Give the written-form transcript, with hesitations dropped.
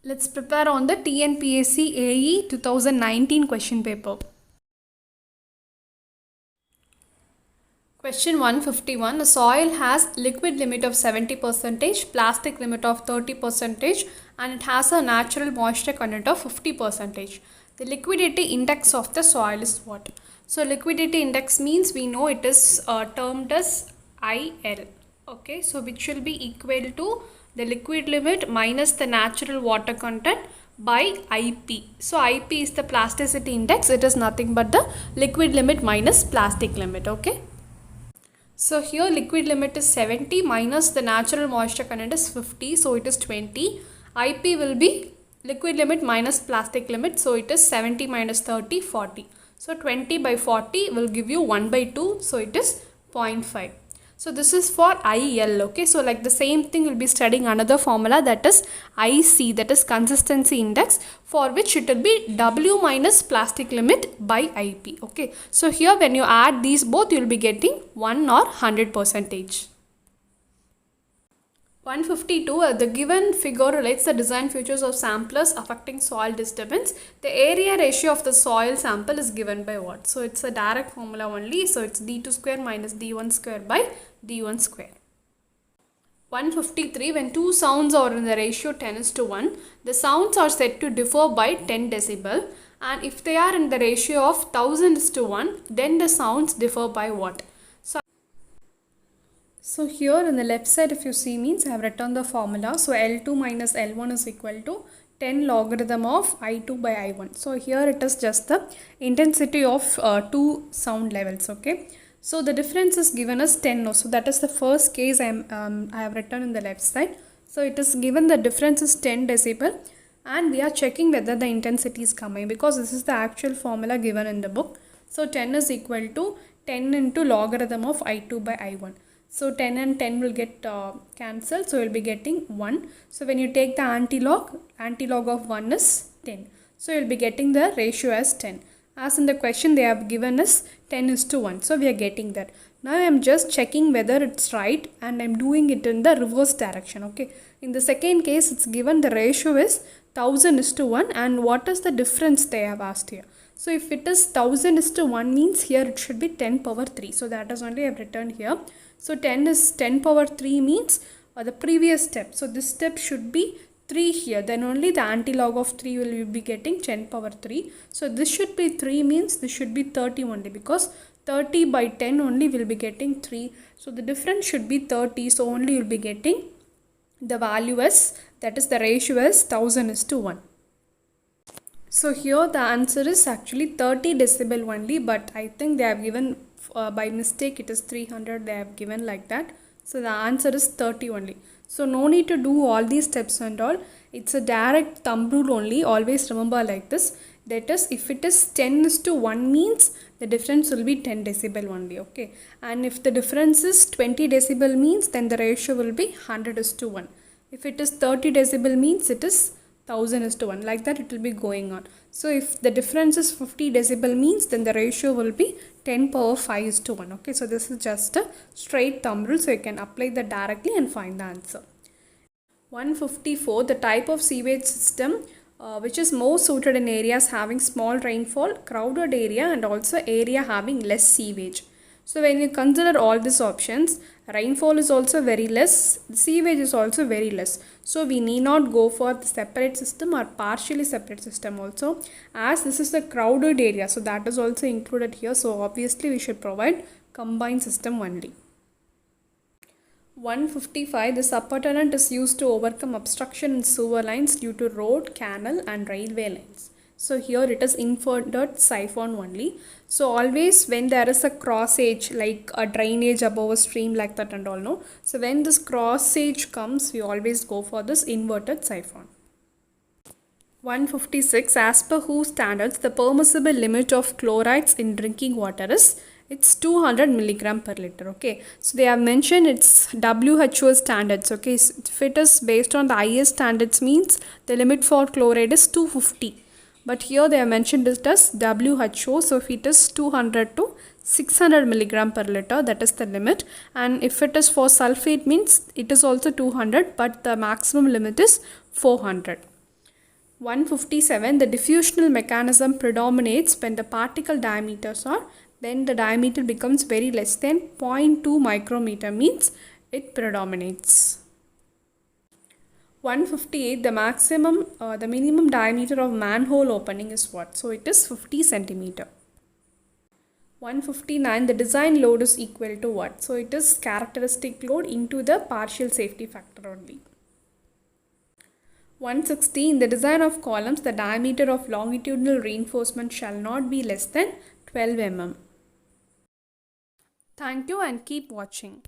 Let's prepare on the TNPSC AE 2019 question paper. Question 151. The soil has liquid limit of 70%, plastic limit of 30%, and it has a natural moisture content of 50%. The liquidity index of the soil is what? So liquidity index means we know it is termed as IL. Okay, so which will be equal to the liquid limit minus the natural water content by IP. So IP is the plasticity index. It is nothing but the liquid limit minus plastic limit. Okay. So here liquid limit is 70 minus the natural moisture content is 50, so it is 20. IP will be liquid limit minus plastic limit, so it is 70 minus 30, 40. So 20 by 40 will give you 1 by 2, so it is 0.5. So this is for IL, okay. So like the same thing, we'll be studying another formula, that is IC, that is consistency index, for which it will be W minus plastic limit by IP, okay. So here when you add these both, you will be getting 1 or 100%. 152. The given figure relates the design features of samplers affecting soil disturbance. The area ratio of the soil sample is given by what? So it's a direct formula only. So it's D2 square minus D1 square by D1 square. 153. When two sounds are in the ratio 10:1, the sounds are said to differ by 10 decibel. And if they are in the ratio of 1000:1, then the sounds differ by what? So here on the left side, if you see, means I have written the formula. So L2 minus L1 is equal to 10 logarithm of I2 by I1. So here it is just the intensity of two sound levels, okay. So the difference is given as 10. So that is the first case I have written in the left side. So it is given the difference is 10 decibel, and we are checking whether the intensity is coming, because this is the actual formula given in the book. So 10 is equal to 10 into logarithm of I2 by I1. So 10 and 10 will get cancelled. So you will be getting 1. So when you take the antilog of 1 is 10. So you will be getting the ratio as 10. As in the question they have given us 10:1. So we are getting that. Now I am just checking whether it's right, and I am doing it in the reverse direction. Okay. In the second case, it's given the ratio is 1000:1, and what is the difference they have asked here. So if it is 1000:1 means here it should be 10 power 3. So that is only I have written here. So 10 power 3 means the previous step. So this step should be 3 here. Then only the antilog of 3 will be getting 10 power 3. So this should be 3 means this should be 30 only, because 30 by 10 only will be getting 3. So the difference should be 30. So only you will be getting the value as, that is the ratio as 1000:1. So here the answer is actually 30 decibel only, but I think they have given by mistake it is 300, they have given like that. So the answer is 30 only. So no need to do all these steps and all. It's a direct thumb rule only. Always remember like this. That is, if it is 10:1 means the difference will be 10 decibel only. Okay. And if the difference is 20 decibel means then the ratio will be 100:1. If it is 30 decibel means it is 1000:1. Like that it will be going on. So if the difference is 50 decibel means then the ratio will be 10 power 5:1. Okay, so this is just a straight thumb rule, so you can apply that directly and find the answer. 154. The type of sewage system which is more suited in areas having small rainfall, crowded area, and also area having less sewage. So when you consider all these options, rainfall is also very less, sewage is also very less. So we need not go for the separate system or partially separate system also, as this is the crowded area. So that is also included here. So obviously we should provide combined system only. 155. The subpertenant is used to overcome obstruction in sewer lines due to road, canal, and railway lines. So here it is inverted siphon only. So always when there is a crossage, like a drainage above a stream like that and all, no. So when this crossage comes, we always go for this inverted siphon. 156. As per WHO standards, the permissible limit of chlorides in drinking water is, it's 200 milligram per liter. Okay, so they have mentioned it's WHO standards. Okay, so if it is based on the IS standards means the limit for chloride is 250, but here they have mentioned it as WHO. So if it is 200 to 600 milligram per liter, that is the limit. And if it is for sulfate means it is also 200, but the maximum limit is 400. 157. The diffusional mechanism predominates when the particle diameters are, then the diameter becomes very less than 0.2 micrometer, means it predominates. 158. The minimum diameter of manhole opening is what? So it is 50 centimeter. 159. The design load is equal to what? So it is characteristic load into the partial safety factor only. 116. The design of columns, the diameter of longitudinal reinforcement shall not be less than 12 mm. Thank you and keep watching.